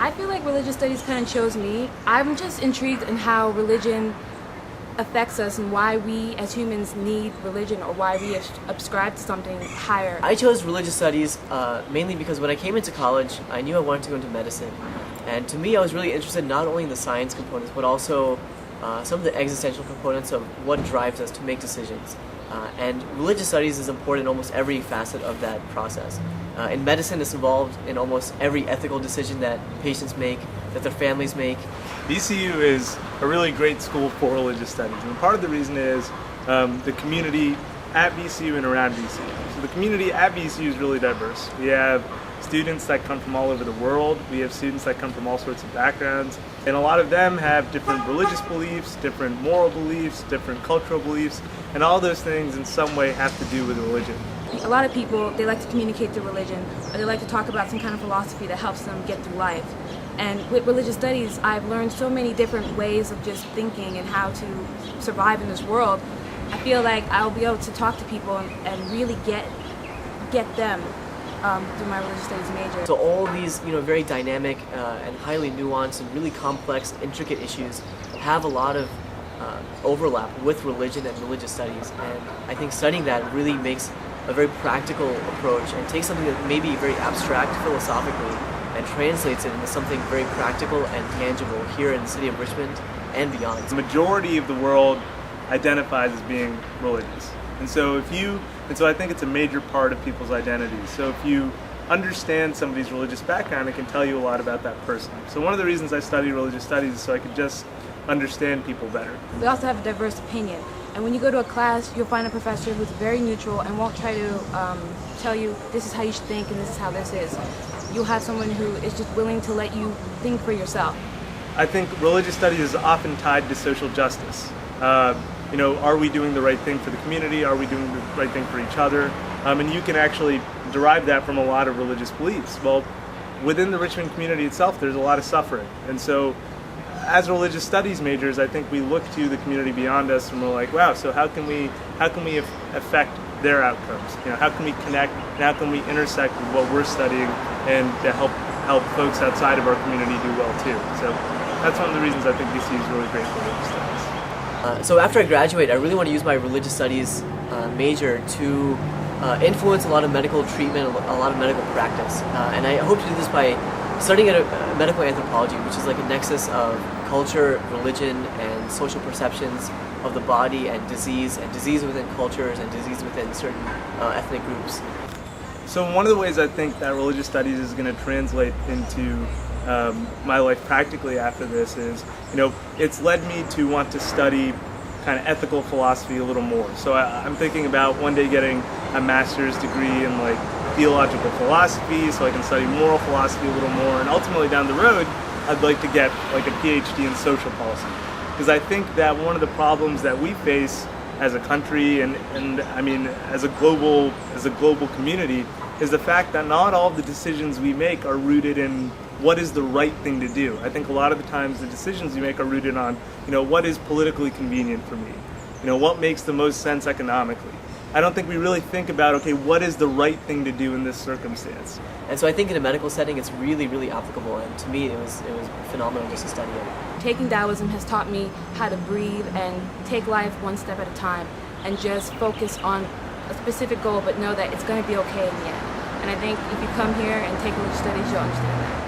I feel like religious studies kind of chose me. I'm just intrigued in how religion affects us and why we as humans need religion, or why we subscribe to something higher. I chose religious studies mainly because when I came into college, I knew I wanted to go into medicine. And to me, I was really interested not only in the science components, but also some of the existential components of what drives us to make decisions. And religious studies is important in almost every facet of that process. In medicine, it's involved in almost every ethical decision that patients make, that their families make. VCU is a really great school for religious studies, and part of the reason is the community at VCU and around VCU. So the community at VCU is really diverse. We have students that come from all over the world, we have students that come from all sorts of backgrounds, and a lot of them have different religious beliefs, different moral beliefs, different cultural beliefs, and all those things in some way have to do with religion. A lot of people, they like to communicate through religion, or they like to talk about some kind of philosophy that helps them get through life. And with religious studies, I've learned so many different ways of just thinking and how to survive in this world. I feel like I'll be able to talk to people and really get them through my religious studies major. So all these, very dynamic and highly nuanced and really complex, intricate issues have a lot of overlap with religion and religious studies. And I think studying that really makes a very practical approach and takes something that may be very abstract philosophically and translates it into something very practical and tangible here in the city of Richmond and beyond. The majority of the world identifies as being religious. And so I think it's a major part of people's identities. So if you understand somebody's religious background, it can tell you a lot about that person. So one of the reasons I study religious studies is so I could just understand people better. We also have a diverse opinion. And when you go to a class, you'll find a professor who's very neutral and won't try to tell you this is how you should think and this is how this is. You'll have someone who is just willing to let you think for yourself. I think religious studies is often tied to social justice. Are we doing the right thing for the community? Are we doing the right thing for each other? And you can actually derive that from a lot of religious beliefs. Well, within the Richmond community itself, there's a lot of suffering. And so as religious studies majors, I think we look to the community beyond us and we're like, wow, so how can we affect their outcomes? How can we connect and how can we intersect with what we're studying and to help folks outside of our community do well too? So that's one of the reasons I think VCU is really great for religious studies. So after I graduate, I really want to use my religious studies major to influence a lot of medical treatment, a lot of medical practice. And I hope to do this by studying medical anthropology, which is like a nexus of culture, religion, and social perceptions of the body and disease within cultures and disease within certain ethnic groups. So one of the ways I think that religious studies is going to translate into my life practically after this is, it's led me to want to study kind of ethical philosophy a little more. So I'm thinking about one day getting a master's degree in theological philosophy so I can study moral philosophy a little more, and ultimately down the road I'd like to get a PhD in social policy, because I think that one of the problems that we face as a country and I mean as a global community is the fact that not all of the decisions we make are rooted in what is the right thing to do. I think a lot of the times the decisions we make are rooted on, what is politically convenient for me, what makes the most sense economically. I don't think we really think about, okay, what is the right thing to do in this circumstance? And so I think in a medical setting it's really, really applicable, and to me it was phenomenal just to study it. Taking Taoism has taught me how to breathe and take life one step at a time and just focus on a specific goal but know that it's going to be okay in the end. And I think if you come here and take religious studies, you'll understand that.